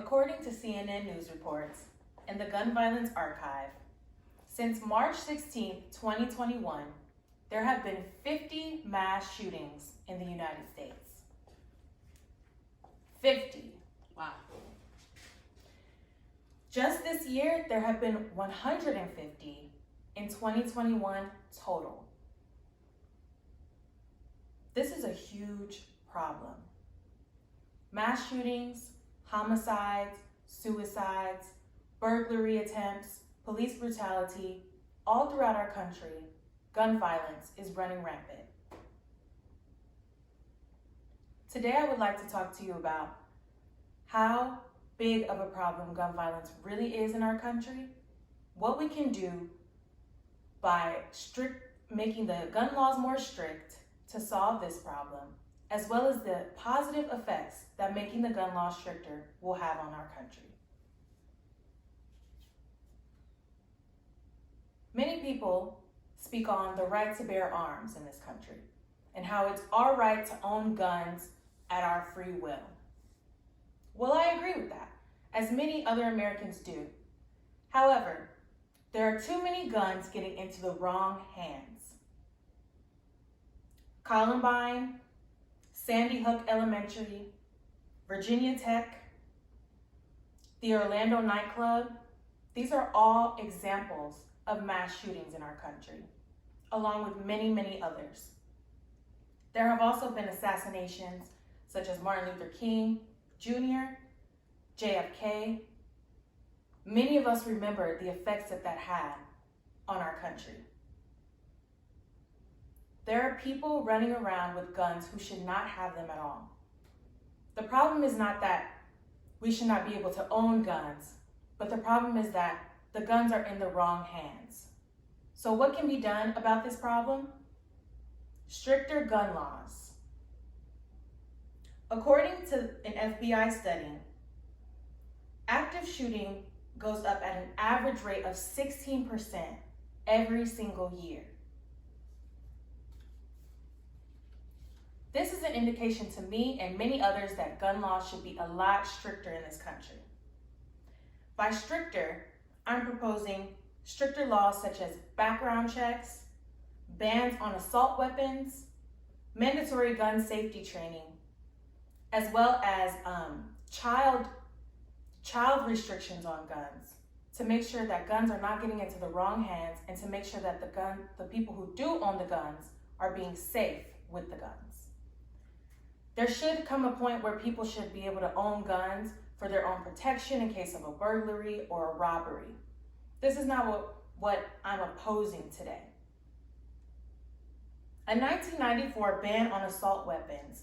According to CNN News reports and the Gun Violence Archive, since March 16, 2021, there have been 50 mass shootings in the United States. 50. Wow. Just this year, there have been 150 in 2021 total. This is a huge problem. Mass shootings, homicides, suicides, burglary attempts, police brutality, all throughout our country, gun violence is running rampant. Today, I would like to talk to you about how big of a problem gun violence really is in our country, what we can do by making the gun laws more strict to solve this problem, as well as the positive effects that making the gun laws stricter will have on our country. Many people speak on the right to bear arms in this country and how it's our right to own guns at our free will. Well, I agree with that, as many other Americans do. However, there are too many guns getting into the wrong hands. Columbine, Sandy Hook Elementary, Virginia Tech, the Orlando nightclub, these are all examples of mass shootings in our country, along with many, many others. There have also been assassinations such as Martin Luther King Jr., JFK. Many of us remember the effects that had on our country. There are people running around with guns who should not have them at all. The problem is not that we should not be able to own guns, but the problem is that the guns are in the wrong hands. So what can be done about this problem? Stricter gun laws. According to an FBI study, active shooting goes up at an average rate of 16% every single year. This is an indication to me and many others that gun laws should be a lot stricter in this country. By stricter, I'm proposing stricter laws such as background checks, bans on assault weapons, mandatory gun safety training, as well as child restrictions on guns to make sure that guns are not getting into the wrong hands and to make sure that the people who do own the guns are being safe with the guns. There should come a point where people should be able to own guns for their own protection in case of a burglary or a robbery. This is not what I'm opposing today. A 1994 ban on assault weapons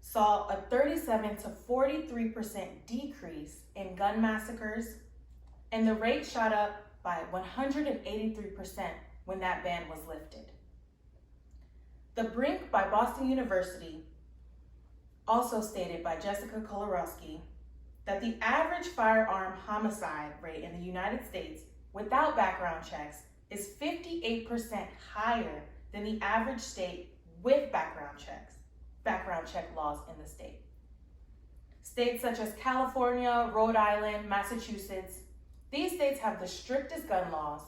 saw a 37 to 43% decrease in gun massacres, and the rate shot up by 183% when that ban was lifted. The Brink by Boston University also stated by Jessica Kolarowski that the average firearm homicide rate in the United States without background checks is 58% higher than the average state with background check laws in the state. States such as California, Rhode Island, Massachusetts, these states have the strictest gun laws,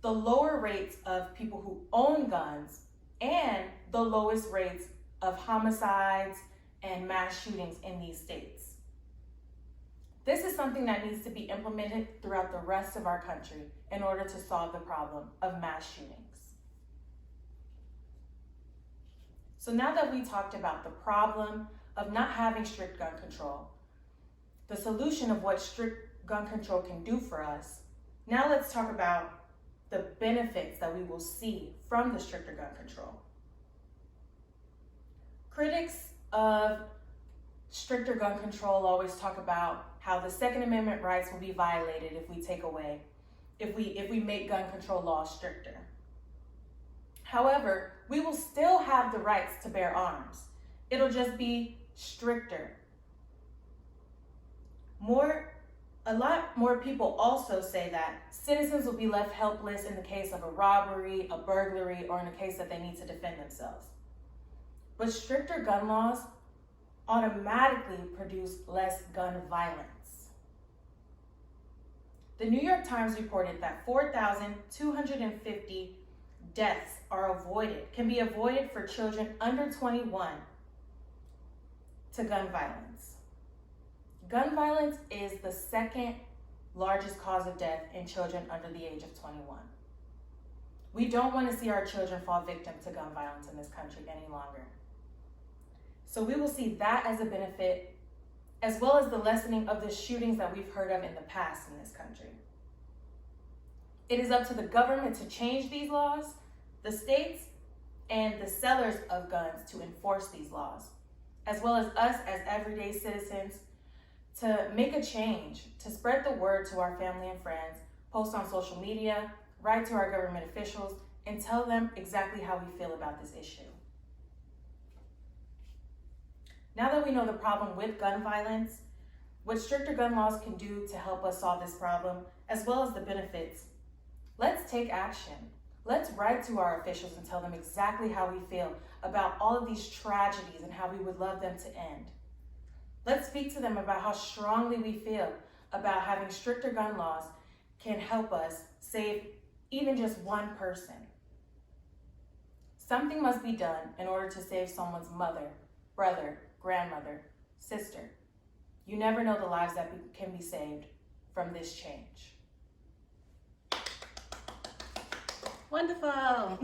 the lower rates of people who own guns, and the lowest rates of homicides and mass shootings in these states. This is something that needs to be implemented throughout the rest of our country in order to solve the problem of mass shootings. So now that we talked about the problem of not having strict gun control, the solution of what strict gun control can do for us, now let's talk about the benefits that we will see from the stricter gun control. Critics of stricter gun control always talk about how the Second Amendment rights will be violated if we make gun control laws stricter. However, we will still have the rights to bear arms. It'll just be stricter. A lot more people also say that citizens will be left helpless in the case of a robbery, a burglary, or in a case that they need to defend themselves. But stricter gun laws automatically produce less gun violence. The New York Times reported that 4,250 deaths can be avoided for children under 21 to gun violence. Gun violence is the second largest cause of death in children under the age of 21. We don't want to see our children fall victim to gun violence in this country any longer. So we will see that as a benefit, as well as the lessening of the shootings that we've heard of in the past in this country. It is up to the government to change these laws, the states, and the sellers of guns to enforce these laws, as well as us as everyday citizens to make a change, to spread the word to our family and friends, post on social media, write to our government officials, and tell them exactly how we feel about this issue. Now that we know the problem with gun violence, what stricter gun laws can do to help us solve this problem, as well as the benefits, let's take action. Let's write to our officials and tell them exactly how we feel about all of these tragedies and how we would love them to end. Let's speak to them about how strongly we feel about having stricter gun laws can help us save even just one person. Something must be done in order to save someone's mother, brother, grandmother, sister. You never know the lives that can be saved from this change. Wonderful.